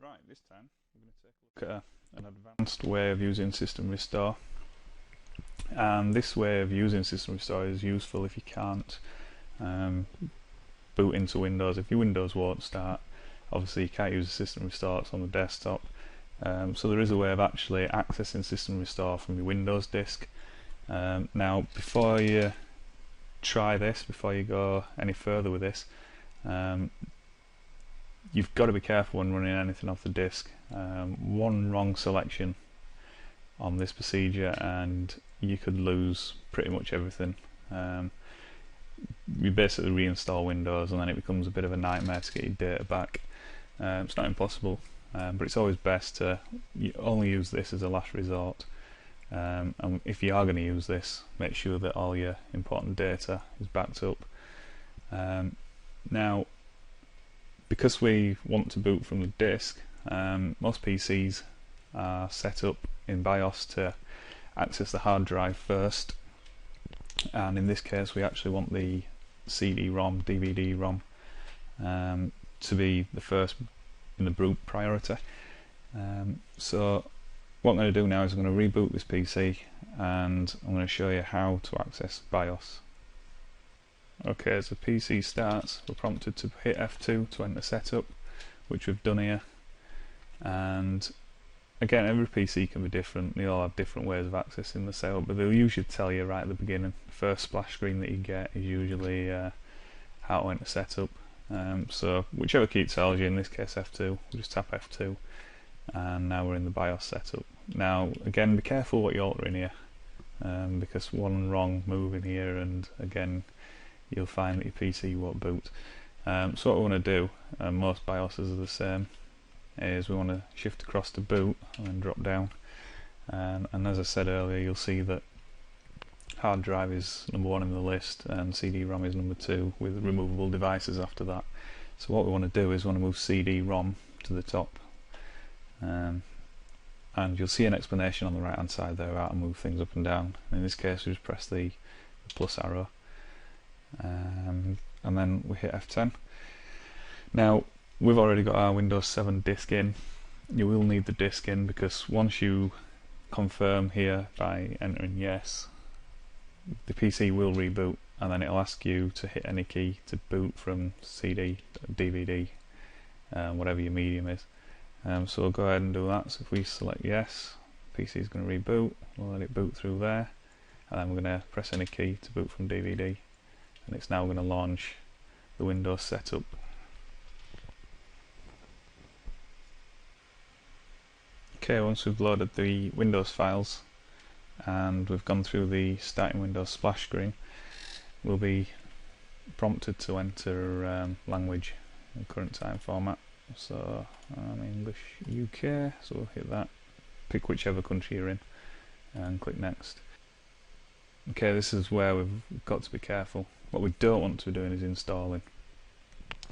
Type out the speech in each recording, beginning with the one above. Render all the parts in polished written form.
Right, this time we're going to take a look at an advanced way of using System Restore. And this way of using System Restore is useful if you can't boot into Windows. If your Windows won't start, obviously you can't use the System Restore, it's on the desktop. So there is a way of actually accessing System Restore from your Windows disk. Now, before you try this, before you go any further with this, you've got to be careful when running anything off the disk. One wrong selection on this procedure and you could lose pretty much everything. You basically reinstall Windows and then it becomes a bit of a nightmare to get your data back. It's not impossible, but it's always best to only use this as a last resort. And if you are going to use this, make sure that all your important data is backed up. Now, because we want to boot from the disk, most PCs are set up in BIOS to access the hard drive first, and in this case we actually want the CD-ROM, DVD-ROM to be the first in the boot priority. So what I'm going to do now is I'm going to reboot this PC and I'm going to show you how to access BIOS. Okay, as the PC starts, we're prompted to hit F2 to enter setup, which we've done here. And again, every PC can be different, they all have different ways of accessing the setup, but they'll usually tell you right at the beginning. The first splash screen that you get is usually how to enter setup. So whichever key it tells you, in this case F2, we'll just tap F2 and now we're in the BIOS setup. Now again, be careful what you alter in here, because one wrong move in here and again you'll find that your PC won't boot. So what we want to do, and most BIOSes are the same, is we want to shift across to boot and then drop down. And as I said earlier, you'll see that hard drive is number 1 in the list and CD-ROM is number 2 with removable devices after that. So what we want to do is we want to move CD-ROM to the top. And you'll see an explanation on the right hand side there how to move things up and down. In this case we just press the plus arrow. And then we hit F10. Now we've already got our Windows 7 disk in. You will need the disk in because once you confirm here by entering yes, the PC will reboot and then it'll ask you to hit any key to boot from CD, DVD, whatever your medium is. So we'll go ahead and do that. So if we select yes, PC is going to reboot, we'll let it boot through there and then we're going to press any key to boot from DVD. And it's now going to launch the Windows setup. Okay, once we've loaded the Windows files and we've gone through the starting Windows splash screen, we'll be prompted to enter language in current time format. So I'm English UK, so we'll hit that, pick whichever country you're in and click next. Okay, this is where we've got to be careful. What we don't want to be doing is installing.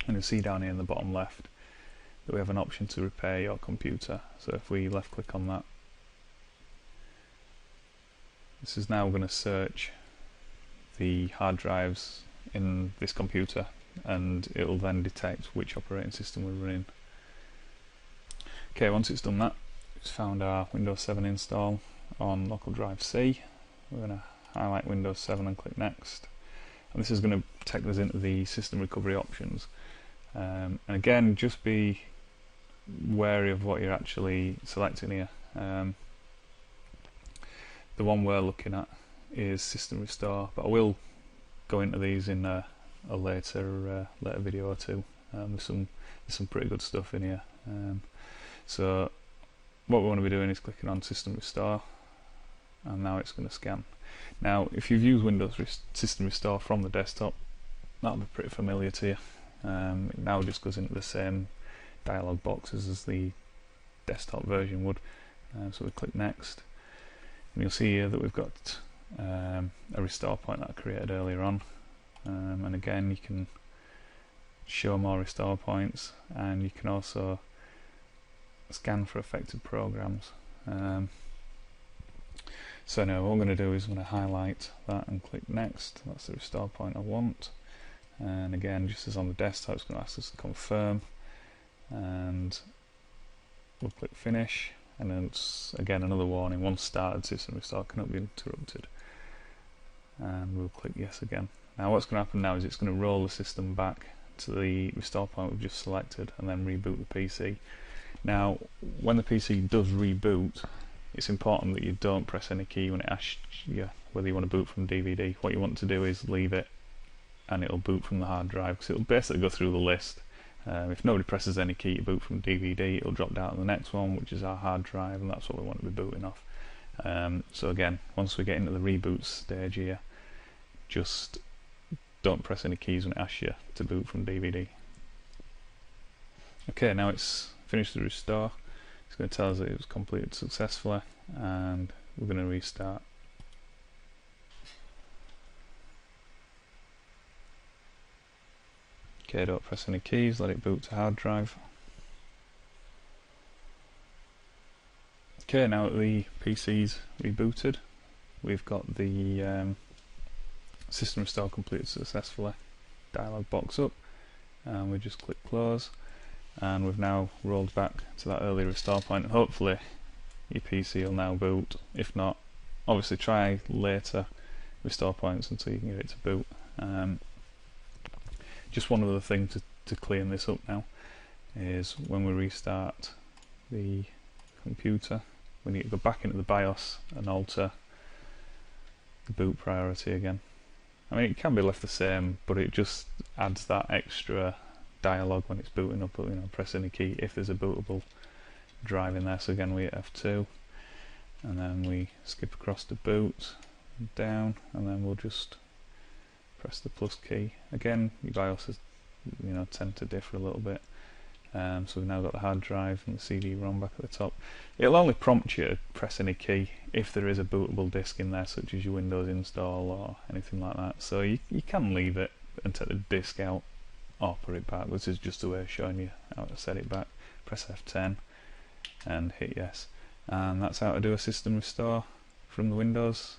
And you'll see down here in the bottom left that we have an option to repair your computer. So if we left click on that, this is now going to search the hard drives in this computer and it will then detect which operating system we're running. Okay, once it's done that, it's found our Windows 7 install on local drive C. We're going to highlight Windows 7 and click next. And this is going to take us into the system recovery options. And again, just be wary of what you're actually selecting here. The one we're looking at is System Restore, but I will go into these in a later video or two. There's some pretty good stuff in here. So what we want to be doing is clicking on System Restore, and now it's going to scan. Now, if you've used Windows System Restore from the desktop, that'll be pretty familiar to you. It now just goes into the same dialog boxes as the desktop version would. So we click next, and you'll see here that we've got a restore point that I created earlier on. And again, you can show more restore points, and you can also scan for affected programs. So now what I'm going to do is I'm going to highlight that and click next. That's the restore point I want. And again, just as on the desktop, it's going to ask us to confirm. And we'll click finish, and then it's again another warning, once started system restore cannot be interrupted, and we'll click yes again. Now what's going to happen now is it's going to roll the system back to the restore point we've just selected and then reboot the PC. Now when the PC does reboot, it's important that you don't press any key when it asks you whether you want to boot from DVD. What you want to do is leave it and it'll boot from the hard drive, because it'll basically go through the list. If nobody presses any key to boot from DVD, it'll drop down to the next one, which is our hard drive, and that's what we want to be booting off. So again, once we get into the reboot stage here, just don't press any keys when it asks you to boot from DVD. Okay, now it's finished the restore. It's going to tell us that it was completed successfully, and we're going to restart. Okay, don't press any keys, let it boot to hard drive. Okay, now that the PC's rebooted, we've got the system restore completed successfully dialog box up, and we just click close, and we've now rolled back to that earlier restore point, and hopefully your PC will now boot. If not, obviously try later restore points until you can get it to boot. Just one other thing to clean this up now is when we restart the computer, we need to go back into the BIOS and alter the boot priority again. I mean, it can be left the same, but it just adds that extra dialogue when it's booting up, press any key if there's a bootable drive in there. So again, we hit F2, and then we skip across to boot, and down, and then we'll just press the plus key. Again, your BIOSes tend to differ a little bit. So we've now got the hard drive and the CD-ROM back at the top. It'll only prompt you to press any key if there is a bootable disk in there, such as your Windows install or anything like that. So you can leave it and take the disk out or put it back. This is just a way of showing you how to set it back. Press F10 and hit yes. And that's how to do a system restore from the Windows